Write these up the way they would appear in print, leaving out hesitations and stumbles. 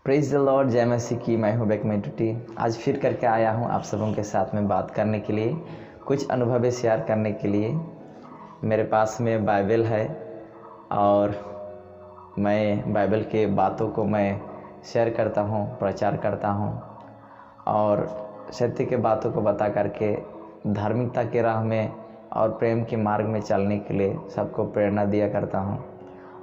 Praise the Lord, जय मसीह की। मैं हूँ बैक मेंटुटी। आज फिर करके आया हूँ आप सबों के साथ में बात करने के लिए, कुछ अनुभव शेयर करने के लिए। मेरे पास में बाइबल है और मैं बाइबल के बातों को मैं शेयर करता हूँ, प्रचार करता हूँ और सत्य के बातों को बता करके धार्मिकता के राह में और प्रेम के मार्ग में चलने के लिए सबको प्रेरणा दिया करता हूँ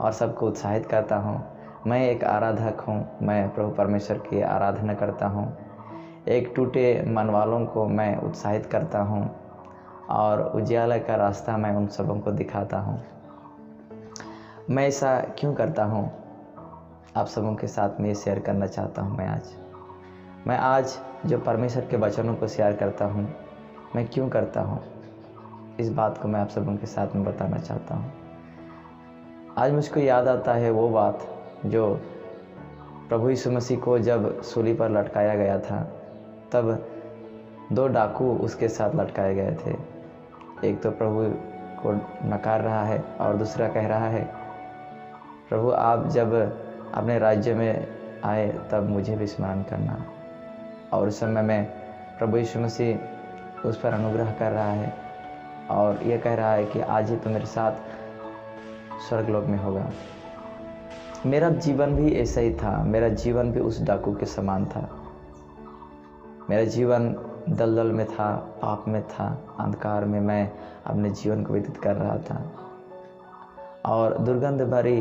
और सबको उत्साहित करता हूँ। मैं एक आराधक हूँ, मैं प्रभु परमेश्वर की आराधना करता हूँ। एक टूटे मन वालों को मैं उत्साहित करता हूँ और उजियाला का रास्ता मैं उन सबों को दिखाता हूँ। मैं ऐसा क्यों करता हूँ, आप सबों के साथ में ये शेयर करना चाहता हूँ। मैं आज जो परमेश्वर के वचनों को शेयर करता हूँ, मैं क्यों करता हूँ, इस बात को मैं आप सबों के साथ में बताना चाहता हूँ। आज मुझको याद आता है वो बात जो प्रभु यीशु मसीह को जब सूली पर लटकाया गया था, तब दो डाकू उसके साथ लटकाए गए थे। एक तो प्रभु को नकार रहा है और दूसरा कह रहा है, प्रभु आप जब अपने राज्य में आए तब मुझे भी स्मरण करना। और उस समय में प्रभु यीशु मसीह उस पर अनुग्रह कर रहा है और ये कह रहा है कि आज ही तो मेरे साथ स्वर्गलोक में होगा। मेरा जीवन भी ऐसा ही था, मेरा जीवन भी उस डाकू के समान था। मेरा जीवन दलदल में था, पाप में था, अंधकार में मैं अपने जीवन को व्यतीत कर रहा था और दुर्गंध भरी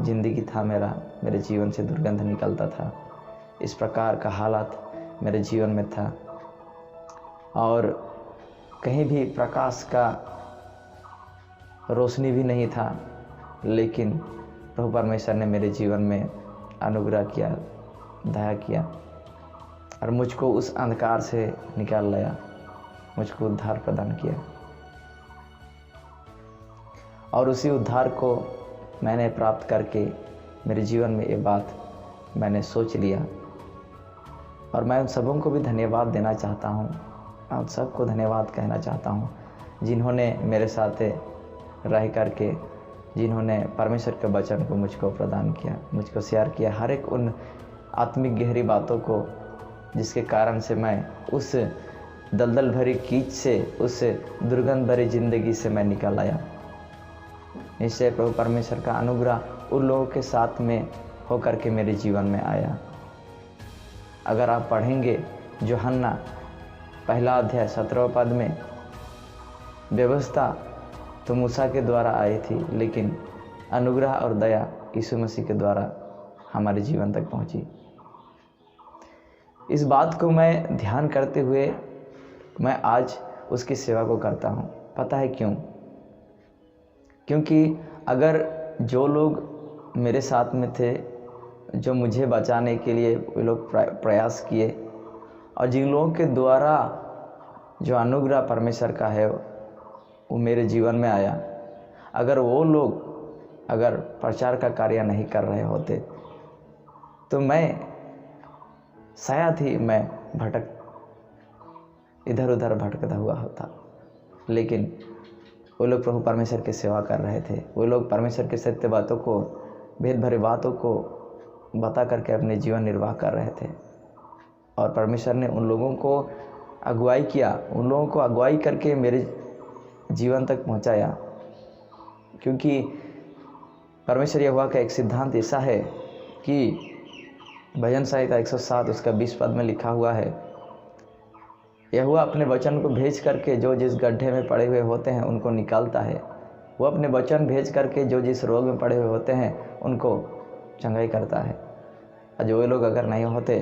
जिंदगी था मेरे जीवन से दुर्गंध निकलता था। इस प्रकार का हालत मेरे जीवन में था और कहीं भी प्रकाश का रोशनी भी नहीं था। लेकिन प्रभु परमेश्वर ने मेरे जीवन में अनुग्रह किया, दया किया और मुझको उस अंधकार से निकाल लाया, मुझको उद्धार प्रदान किया। और उसी उद्धार को मैंने प्राप्त करके मेरे जीवन में ये बात मैंने सोच लिया और मैं उन सबों को भी धन्यवाद देना चाहता हूँ। मैं उन सबको धन्यवाद कहना चाहता हूँ जिन्होंने मेरे साथ रह करके, जिन्होंने परमेश्वर के वचन को मुझको प्रदान किया, मुझको शेयर किया, हर एक उन आत्मिक गहरी बातों को जिसके कारण से मैं उस दलदल भरी कीच से, उस दुर्गंध भरी ज़िंदगी से मैं निकल आया। निश्चय प्रभु परमेश्वर का अनुग्रह उन लोगों के साथ में होकर के मेरे जीवन में आया। अगर आप पढ़ेंगे यूहन्ना पहला अध्याय 17 पद में, व्यवस्था तो मूसा के द्वारा आई थी, लेकिन अनुग्रह और दया यीशु मसीह के द्वारा हमारे जीवन तक पहुंची। इस बात को मैं ध्यान करते हुए मैं आज उसकी सेवा को करता हूं। पता है क्यों? क्योंकि अगर जो लोग मेरे साथ में थे, जो मुझे बचाने के लिए वे लोग प्रयास किए और जिन लोगों के द्वारा जो अनुग्रह परमेश्वर का है वो मेरे जीवन में आया, अगर वो लोग अगर प्रचार का कार्य नहीं कर रहे होते तो मैं शायद ही मैं इधर उधर भटकता हुआ होता। लेकिन वो लोग प्रभु परमेश्वर की सेवा कर रहे थे, वो लोग परमेश्वर के सत्य बातों को, भेद भरे बातों को बता करके अपने जीवन निर्वाह कर रहे थे और परमेश्वर ने उन लोगों को अगुवाई किया, उन लोगों को अगुवाई करके मेरे जीवन तक पहुंचाया। क्योंकि परमेश्वर यहोवा का एक सिद्धांत ऐसा है कि भजन संहिता 107 उसका 20 पद में लिखा हुआ है, यहोवा अपने वचन को भेज करके जो जिस गड्ढे में पड़े हुए होते हैं उनको निकालता है। वो अपने वचन भेज करके जो जिस रोग में पड़े हुए होते हैं उनको चंगाई करता है। और जो वे लोग अगर नहीं होते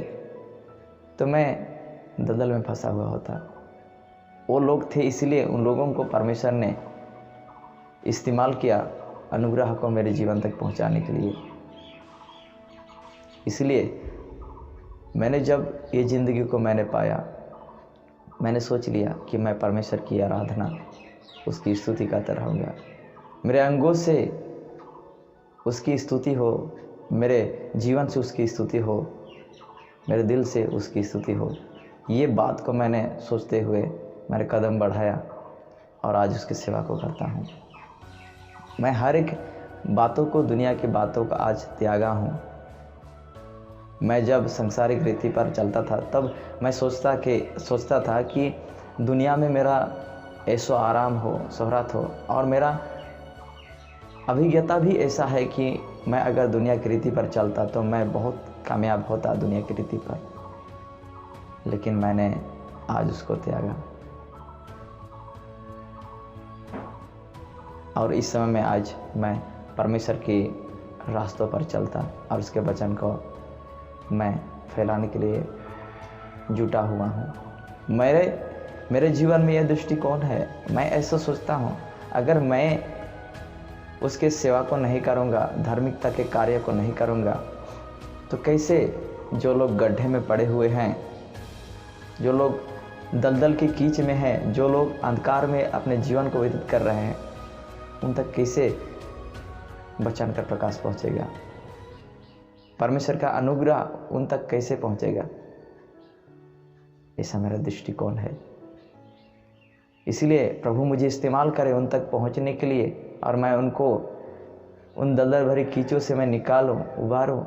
तो मैं दलदल में फंसा हुआ होता। वो लोग थे, इसलिए उन लोगों को परमेश्वर ने इस्तेमाल किया अनुग्रह को मेरे जीवन तक पहुंचाने के लिए। इसलिए मैंने जब ये ज़िंदगी को मैंने पाया, मैंने सोच लिया कि मैं परमेश्वर की आराधना, उसकी स्तुति करता रहूँगा। मेरे अंगों से उसकी स्तुति हो, मेरे जीवन से उसकी स्तुति हो, मेरे दिल से उसकी स्तुति हो। ये बात को मैंने सोचते हुए मैंने कदम बढ़ाया और आज उसकी सेवा को करता हूँ। मैं हर एक बातों को, दुनिया की बातों को आज त्यागा हूँ। मैं जब सांसारिक रीति पर चलता था तब मैं सोचता था कि दुनिया में मेरा ऐसो आराम हो, शोहरत हो, और मेरा अभिज्ञता भी ऐसा है कि मैं अगर दुनिया की रीति पर चलता तो मैं बहुत कामयाब होता दुनिया की रीति पर। लेकिन मैंने आज उसको त्यागा, और इस समय में आज मैं परमेश्वर के रास्तों पर चलता और उसके वचन को मैं फैलाने के लिए जुटा हुआ हूँ। मेरे जीवन में यह दृष्टिकोण है। मैं ऐसा सोचता हूँ, अगर मैं उसके सेवा को नहीं करूँगा, धार्मिकता के कार्य को नहीं करूँगा, तो कैसे जो लोग गड्ढे में पड़े हुए हैं, जो लोग दलदल के कीच में हैं, जो लोग अंधकार में अपने जीवन को व्यतीत कर रहे हैं, उन तक कैसे वचन का प्रकाश पहुँचेगा? परमेश्वर का अनुग्रह उन तक कैसे पहुँचेगा? ऐसा मेरा दृष्टिकोण है। इसलिए प्रभु मुझे इस्तेमाल करे उन तक पहुँचने के लिए, और मैं उनको उन दलदल भरी कीचों से मैं निकालूं, उबारूं।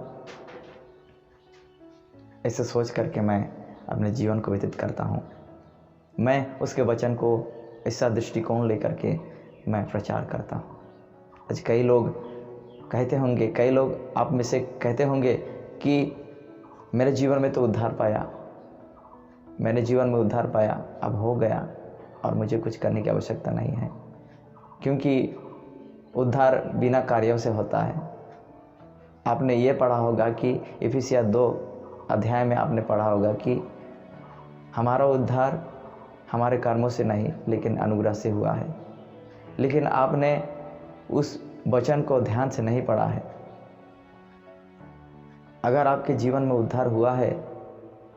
ऐसे सोच करके मैं अपने जीवन को व्यतीत करता हूँ। मैं उसके वचन को ऐसा दृष्टिकोण लेकर के मैं प्रचार करता हूँ। आज कई लोग कहते होंगे, कई लोग आप में से कहते होंगे कि मेरे जीवन में तो उद्धार पाया, मैंने जीवन में उद्धार पाया, अब हो गया और मुझे कुछ करने की आवश्यकता नहीं है, क्योंकि उद्धार बिना कार्यों से होता है। आपने ये पढ़ा होगा कि इफिसिया 2 अध्याय में आपने पढ़ा होगा कि हमारा उद्धार हमारे कर्मों से नहीं लेकिन अनुग्रह से हुआ है। लेकिन आपने उस वचन को ध्यान से नहीं पढ़ा है। अगर आपके जीवन में उद्धार हुआ है,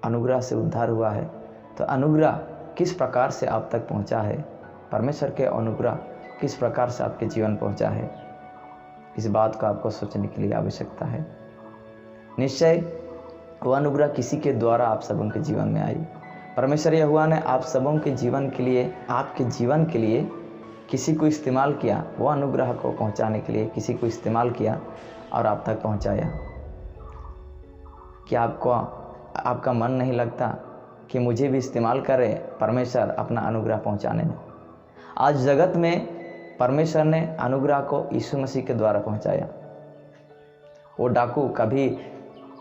अनुग्रह से उद्धार हुआ है, तो अनुग्रह किस प्रकार से आप तक पहुंचा है, परमेश्वर के अनुग्रह किस प्रकार से आपके जीवन पहुंचा है, इस बात को आपको सोचने के लिए आवश्यकता है। निश्चय वह अनुग्रह किसी के द्वारा आप सबों के जीवन में आई। परमेश्वर यहोवा ने आप सबों के जीवन के लिए, आपके जीवन के लिए किसी को इस्तेमाल किया, वह अनुग्रह को पहुंचाने के लिए किसी को इस्तेमाल किया और आप तक पहुंचाया। क्या आपका मन नहीं लगता कि मुझे भी इस्तेमाल करे परमेश्वर अपना अनुग्रह पहुंचाने में? आज जगत में परमेश्वर ने अनुग्रह को यीशु मसीह के द्वारा पहुंचाया। वो डाकू कभी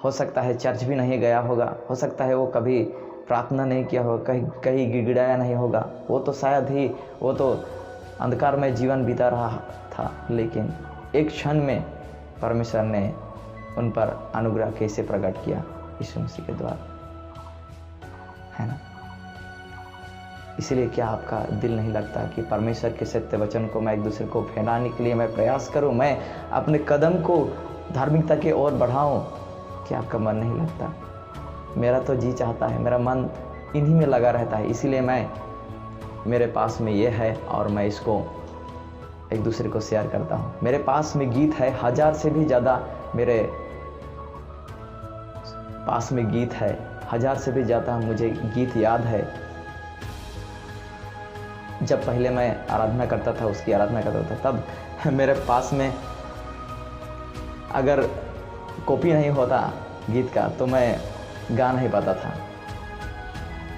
हो सकता है चर्च भी नहीं गया होगा, हो सकता है वो कभी प्रार्थना नहीं किया होगा, कहीं गिड़गिड़ाया नहीं होगा, वो तो शायद ही वो तो अंधकार में जीवन बिता रहा था, लेकिन एक क्षण में परमेश्वर ने उन पर अनुग्रह कैसे प्रकट किया? यीशु मसीह के द्वारा, है ना? इसलिए क्या आपका दिल नहीं लगता कि परमेश्वर के सत्य वचन को मैं एक दूसरे को फैलाने के लिए मैं प्रयास करूं, मैं अपने कदम को धार्मिकता की ओर बढ़ाऊं? क्या आपका मन नहीं लगता? मेरा तो जी चाहता है, मेरा मन इन्हीं में लगा रहता है। इसीलिए मेरे पास में ये है और मैं इसको एक दूसरे को शेयर करता हूँ। मेरे पास में गीत है, 1000 से भी ज़्यादा मेरे पास में गीत है, 1000 से भी ज़्यादा मुझे गीत याद है। जब पहले मैं आराधना करता था, उसकी आराधना करता था, तब मेरे पास में अगर कॉपी नहीं होता गीत का तो मैं गा नहीं पाता था।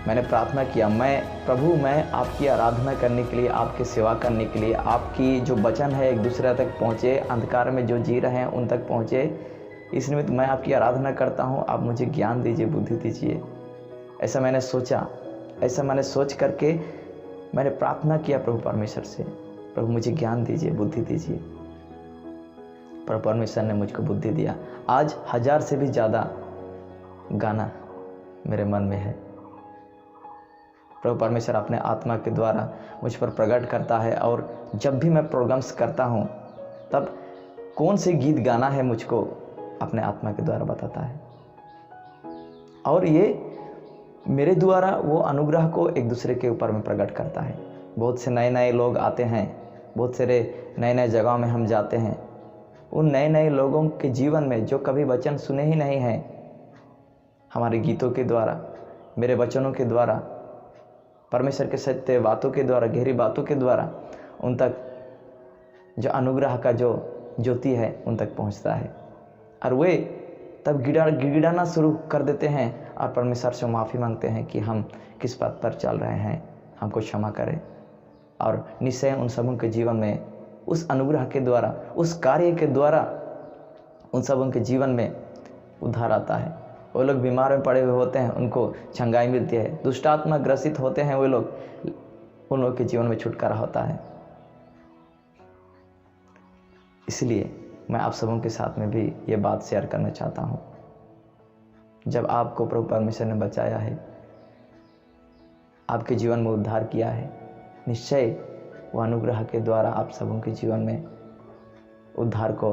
मैंने प्रार्थना किया, मैं आपकी आराधना करने के लिए, आपकी सेवा करने के लिए, आपकी जो वचन है एक दूसरे तक पहुँचे, अंधकार में जो जी रहे हैं उन तक पहुँचे, इस निमित्त मैं आपकी आराधना करता हूँ। आप मुझे ज्ञान दीजिए, बुद्धि दीजिए। ऐसा मैंने सोचा, ऐसा मैंने सोच करके मैंने प्रार्थना किया प्रभु परमेश्वर से, प्रभु मुझे ज्ञान दीजिए, बुद्धि दीजिए। प्रभु परमेश्वर ने मुझको बुद्धि दिया। आज 1000 से भी ज़्यादा गाना मेरे मन में है। प्रभु परमेश्वर अपने आत्मा के द्वारा मुझ पर प्रकट करता है, और जब भी मैं प्रोग्राम्स करता हूँ तब कौन से गीत गाना है मुझको अपने आत्मा के द्वारा बताता है, और ये मेरे द्वारा वो अनुग्रह को एक दूसरे के ऊपर में प्रकट करता है। बहुत से नए नए लोग आते हैं, बहुत सारे नए नए जगहों में हम जाते हैं। उन नए नए लोगों के जीवन में जो कभी वचन सुने ही नहीं हैं, हमारे गीतों के द्वारा, मेरे वचनों के द्वारा, परमेश्वर के सत्य बातों के द्वारा, गहरी बातों के द्वारा उन तक जो अनुग्रह का जो ज्योति है उन तक पहुंचता है, और वे तब गिड़गिड़ाना शुरू कर देते हैं और परमेश्वर से माफ़ी मांगते हैं कि हम किस पथ पर चल रहे हैं, हमको क्षमा करें। और निश्चय उन सबों के जीवन में उस अनुग्रह के द्वारा, उस कार्य के द्वारा उन सबों के जीवन में उद्धार आता है। वो लोग बीमार में पड़े हुए होते हैं, उनको चंगाई मिलती है। दुष्टात्मा ग्रसित होते हैं वो लोग, उन लोग के जीवन में छुटकारा होता है। इसलिए मैं आप सबों के साथ में भी ये बात शेयर करना चाहता हूँ। जब आपको प्रभु परमेश्वर ने बचाया है, आपके जीवन में उद्धार किया है, निश्चय वह अनुग्रह के द्वारा आप सबों के जीवन में उद्धार को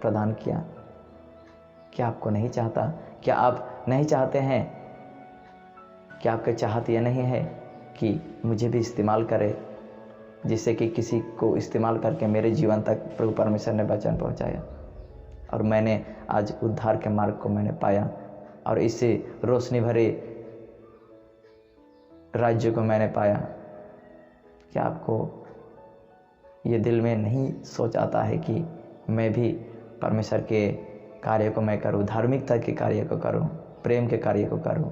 प्रदान किया। क्या आपको नहीं चाहता? क्या आप नहीं चाहते हैं? क्या आपके चाहत यह नहीं है कि मुझे भी इस्तेमाल करे, जिससे कि किसी को इस्तेमाल करके मेरे जीवन तक प्रभु परमेश्वर ने वचन पहुंचाया और मैंने आज उद्धार के मार्ग को मैंने पाया और इससे रोशनी भरे राज्य को मैंने पाया। क्या आपको ये दिल में नहीं सोच आता है कि मैं भी परमेश्वर के कार्य को मैं करूं, धार्मिकता के कार्य को करूं, प्रेम के कार्य को करूं?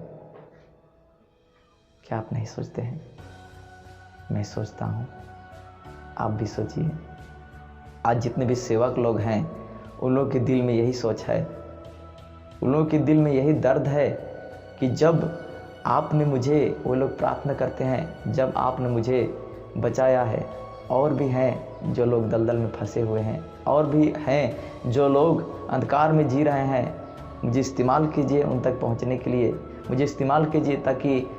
क्या आप नहीं सोचते हैं? मैं सोचता हूं, आप भी सोचिए। आज जितने भी सेवक लोग हैं, उन लोगों के दिल में यही सोच है, उन लोगों के दिल में यही दर्द है कि जब आपने मुझे, वो लोग प्रार्थना करते हैं, जब आपने मुझे बचाया है, और भी हैं जो लोग दलदल में फंसे हुए हैं, और भी हैं जो लोग अंधकार में जी रहे हैं, मुझे इस्तेमाल कीजिए उन तक पहुंचने के लिए, मुझे इस्तेमाल कीजिए ताकि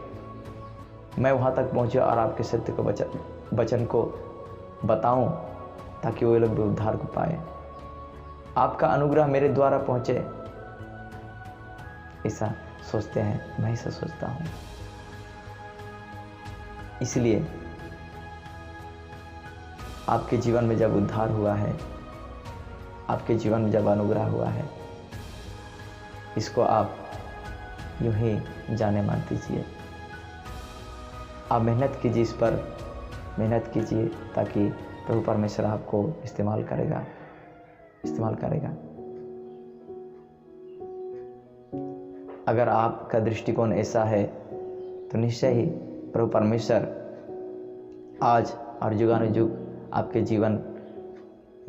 मैं वहां तक पहुंचे और आपके सत्य को वचन को बताऊं, ताकि वो लोग भी उद्धार को पाए, आपका अनुग्रह मेरे द्वारा पहुंचे। ऐसा सोचते हैं, मैं ऐसा सोचता हूं। इसलिए आपके जीवन में जब उद्धार हुआ है, आपके जीवन में जब अनुग्रह हुआ है, इसको आप यूं ही जाने मान दीजिए। आप मेहनत कीजिए, इस पर मेहनत कीजिए ताकि प्रभु परमेश्वर आपको इस्तेमाल करेगा। अगर आपका दृष्टिकोण ऐसा है तो निश्चय ही प्रभु परमेश्वर आज और जुगानुजुग आपके जीवन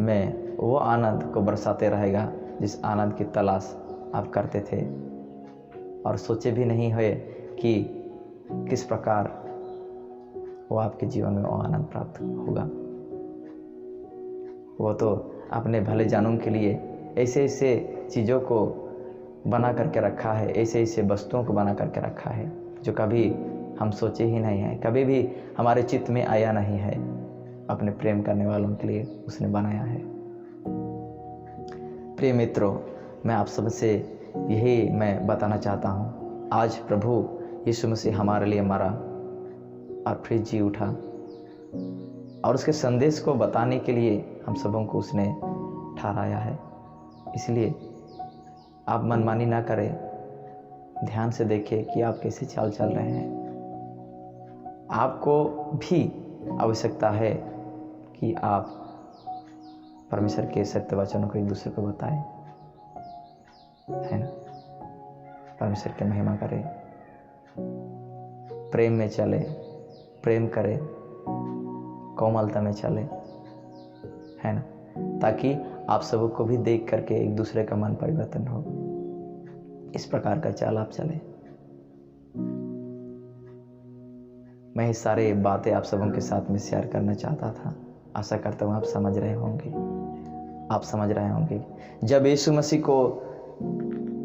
में वो आनंद को बरसाते रहेगा जिस आनंद की तलाश आप करते थे और सोचे भी नहीं हुए कि किस प्रकार वो आपके जीवन में वो आनंद प्राप्त होगा। वो तो अपने भले जानों के लिए ऐसे ऐसे चीज़ों को बना करके रखा है, ऐसे ऐसे वस्तुओं को बना करके रखा है जो कभी हम सोचे ही नहीं हैं, कभी भी हमारे चित्त में आया नहीं है। अपने प्रेम करने वालों के लिए उसने बनाया है। प्रिय मित्रों, मैं आप सबसे यही मैं बताना चाहता हूँ, आज प्रभु यीशु मसीह हमारे लिए मरा और फिर जी उठा और उसके संदेश को बताने के लिए हम सबों को उसने ठहराया है। इसलिए आप मनमानी ना करें, ध्यान से देखें कि आप कैसे चाल चल रहे हैं। आपको भी आवश्यकता है कि आप परमेश्वर के सत्य वचनों को एक दूसरे को बताएं, है ना। परमेश्वर की महिमा करें, प्रेम में चले, प्रेम करें, कोमलता में चले, है ना, ताकि आप सबको भी देख करके एक दूसरे का मन परिवर्तन हो। इस प्रकार का चाल आप चले। मैं ये सारे बातें आप सबों के साथ में शेयर करना चाहता था। आशा करता हूँ आप समझ रहे होंगे। जब यीशु मसीह को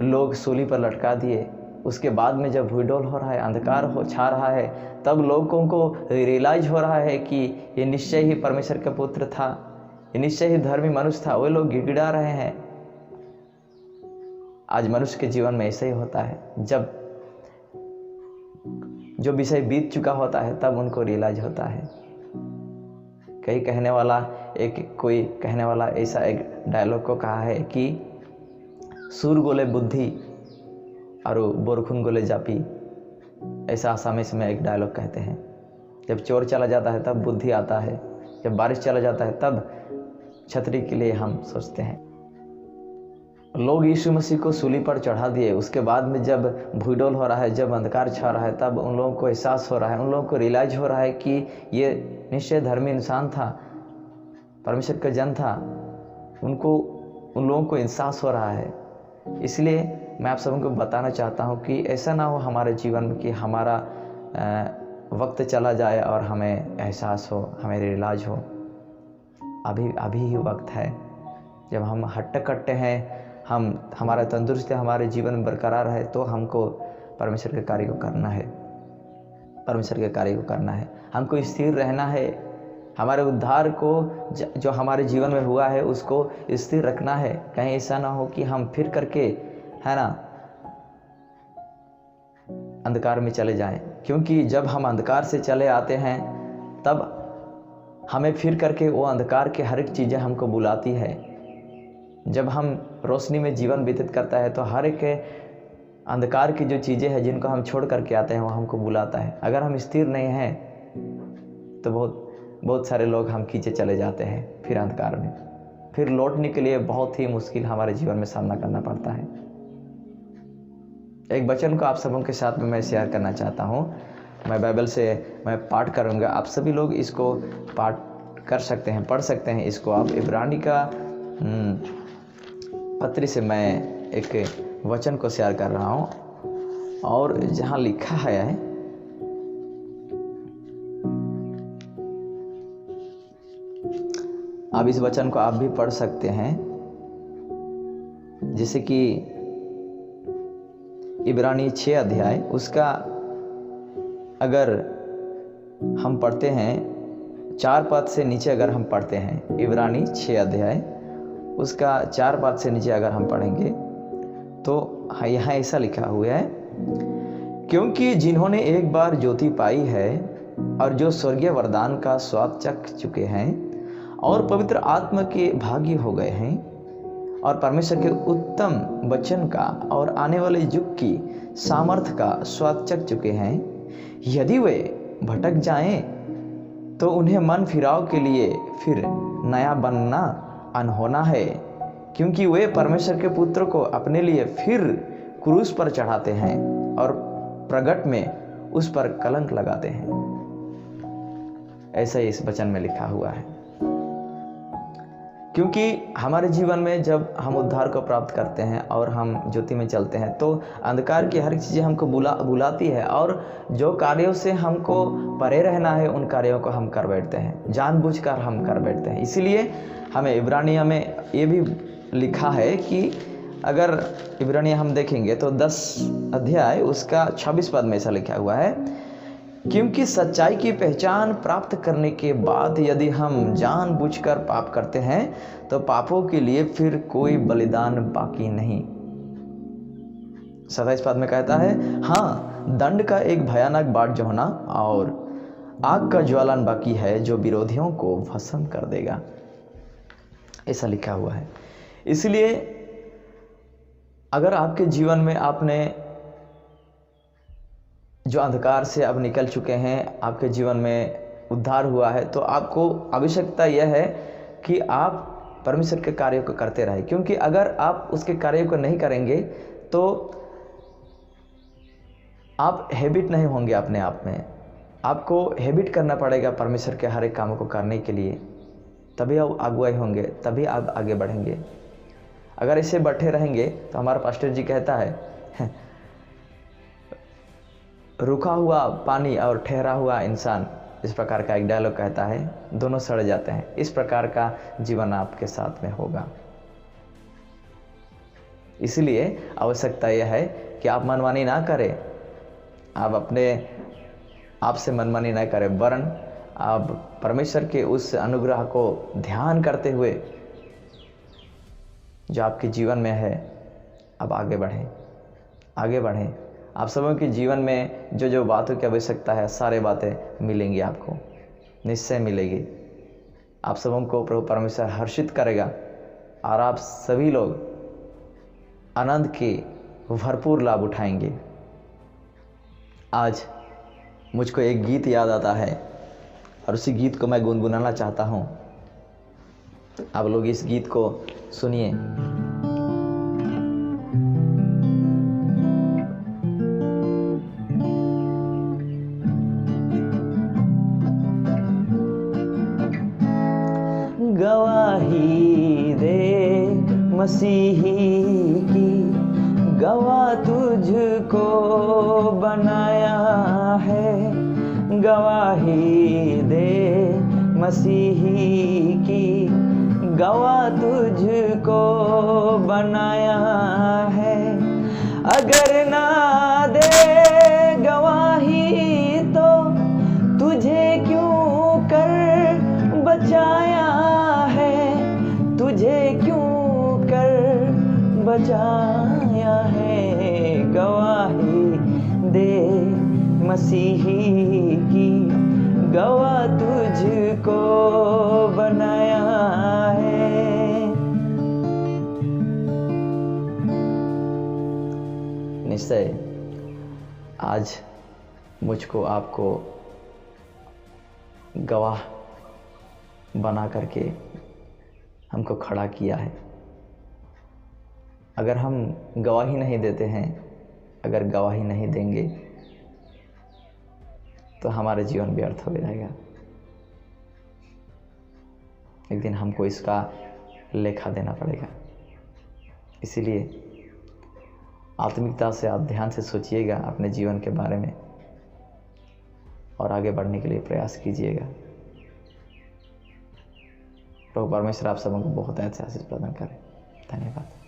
लोग सूली पर लटका दिए, उसके बाद में जब भूडोल हो रहा है, अंधकार हो छा रहा है, तब लोगों को रियलाइज हो रहा है कि ये निश्चय ही परमेश्वर का पुत्र था, ये निश्चय ही धर्मी मनुष्य था। वे लोग गिड़गिड़ा रहे हैं। आज मनुष्य के जीवन में ऐसा ही होता है, जब जो विषय बीत चुका होता है तब उनको रियलाइज होता है। कोई कहने वाला ऐसा एक डायलॉग को कहा है कि सूर गोले बुद्धि और बोरखुन गोले जापी, ऐसा आसामी में एक डायलॉग कहते हैं। जब चोर चला जाता है तब बुद्धि आता है, जब बारिश चला जाता है तब छतरी के लिए हम सोचते हैं। लोग यीशु मसीह को सूली पर चढ़ा दिए, उसके बाद में जब भूडोल हो रहा है, जब अंधकार छा रहा है, तब उन लोगों को एहसास हो रहा है, उन लोगों को रियलाइज हो रहा है कि ये निश्चय धर्मी इंसान था, परमेश्वर का जन था। उन लोगों को एहसास हो रहा है। इसलिए मैं आप सबको बताना चाहता हूँ कि ऐसा ना हो हमारे जीवन में कि हमारा वक्त चला जाए और हमें एहसास हो, हमें रियलाइज हो। अभी ही वक्त है जब हम हट्टे कट्टे हैं, हमारा तंदुरुस्ती हमारे जीवन में बरकरार है, तो हमको परमेश्वर के कार्य को करना है, परमेश्वर के कार्य को करना है। हमको स्थिर रहना है, हमारे उद्धार को जो हमारे जीवन में हुआ है उसको स्थिर रखना है। कहीं ऐसा ना हो कि हम फिर करके, है ना, अंधकार में चले जाएं। क्योंकि जब हम अंधकार से चले आते हैं तब हमें फिर करके वो अंधकार के हर एक चीज़ें हमको बुलाती है। जब हम रोशनी में जीवन व्यतीत करता है तो हर एक अंधकार की जो चीज़ें हैं जिनको हम छोड़ करके आते हैं वो हमको बुलाता है। अगर हम स्थिर नहीं हैं तो बहुत सारे लोग हम खींचे चले जाते हैं फिर अंधकार में। फिर लौटने के लिए बहुत ही मुश्किल हमारे जीवन में सामना करना पड़ता है। एक वचन को आप सबों के साथ में मैं शेयर करना चाहता हूँ। मैं बाइबल से मैं पाठ करूँगा, आप सभी लोग इसको पाठ कर सकते हैं, पढ़ सकते हैं इसको आप। इब्रानी का पत्री से मैं एक वचन को शेयर कर रहा हूँ और जहाँ लिखा है, अब इस वचन को आप भी पढ़ सकते हैं। जैसे कि इब्रानी 6 अध्याय उसका अगर हम पढ़ते हैं 4 पद से नीचे, अगर हम पढ़ते हैं इब्रानी 6 अध्याय उसका 4 पद से नीचे अगर हम पढ़ेंगे तो यहाँ ऐसा लिखा हुआ है, क्योंकि जिन्होंने एक बार ज्योति पाई है और जो स्वर्गीय वरदान का स्वाद चख चुके हैं और पवित्र आत्मा के भागी हो गए हैं और परमेश्वर के उत्तम वचन का और आने वाले युग की सामर्थ का स्वाद चख चुके हैं, यदि वे भटक जाएं तो उन्हें मन फिराव के लिए फिर नया बनना अनहोना है, क्योंकि वे परमेश्वर के पुत्र को अपने लिए फिर क्रूस पर चढ़ाते हैं और प्रगट में उस पर कलंक लगाते हैं। ऐसा ही इस वचन में लिखा हुआ है। क्योंकि हमारे जीवन में जब हम उद्धार को प्राप्त करते हैं और हम ज्योति में चलते हैं तो अंधकार की हर चीज़ें हमको बुलाती है और जो कार्यों से हमको परे रहना है उन कार्यों को हम कर बैठते हैं, जानबूझकर हम कर बैठते हैं। इसीलिए हमें इब्रानिया में ये भी लिखा है कि अगर इब्रानिया हम देखेंगे तो 10 अध्याय उसका 26 पद में ऐसा लिखा हुआ है, क्योंकि सच्चाई की पहचान प्राप्त करने के बाद यदि हम जानबूझकर पाप करते हैं तो पापों के लिए फिर कोई बलिदान बाकी नहीं। 27 पद में कहता है, हाँ, दंड का एक भयानक बाट जो होना और आग का ज्वालन बाकी है जो विरोधियों को भस्म कर देगा। ऐसा लिखा हुआ है। इसलिए अगर आपके जीवन में आपने जो अंधकार से अब निकल चुके हैं, आपके जीवन में उद्धार हुआ है, तो आपको आवश्यकता यह है कि आप परमेश्वर के कार्यों को करते रहें। क्योंकि अगर आप उसके कार्यों को नहीं करेंगे तो आप हैबिट नहीं होंगे अपने आप में। आपको हैबिट करना पड़ेगा परमेश्वर के हर एक कामों को करने के लिए, तभी आप अगुवाई होंगे, तभी आप आगे बढ़ेंगे। अगर ऐसे बैठे रहेंगे तो हमारा पास्टर जी कहता है रुका हुआ पानी और ठहरा हुआ इंसान, इस प्रकार का एक डायलॉग कहता है, दोनों सड़ जाते हैं। इस प्रकार का जीवन आपके साथ में होगा। इसलिए आवश्यकता यह है कि आप मनमानी ना करें, आप अपने आप से मनमानी ना करें, वरन आप परमेश्वर के उस अनुग्रह को ध्यान करते हुए जो आपके जीवन में है, आप आगे बढ़ें, आगे बढ़ें। आप सबों के जीवन में जो जो बातों की आवश्यकता है, सारे बातें मिलेंगी, आपको निश्चय मिलेगी। आप सबों को प्रभु परमेश्वर हर्षित करेगा और आप सभी लोग आनंद की भरपूर लाभ उठाएंगे। आज मुझको एक गीत याद आता है और उसी गीत को मैं गुनगुनाना चाहता हूँ। आप लोग इस गीत को सुनिए। गवाही दे मसीही की, गवाह तुझको बनाया है। गवाही दे मसीही की, गवाह तुझको बनाया है। अगर ना दे गवाही तो तुझे क्यों कर बचाया है, तुझे क्यों कर बचाया है। गवाही दे मसीही की, गवाह तुझको बनाया है। निश्चय आज मुझको आपको गवाह बना करके हमको खड़ा किया है। अगर हम गवाही नहीं देते हैं, अगर गवाही नहीं देंगे तो हमारा जीवन व्यर्थ हो जाएगा। एक दिन हमको इसका लेखा देना पड़ेगा। इसीलिए आत्मिकता से आप ध्यान से सोचिएगा अपने जीवन के बारे में और आगे बढ़ने के लिए प्रयास कीजिएगा। प्रभु परमेश्वर आप सबको बहुत अच्छा आशीष प्रदान करें। धन्यवाद।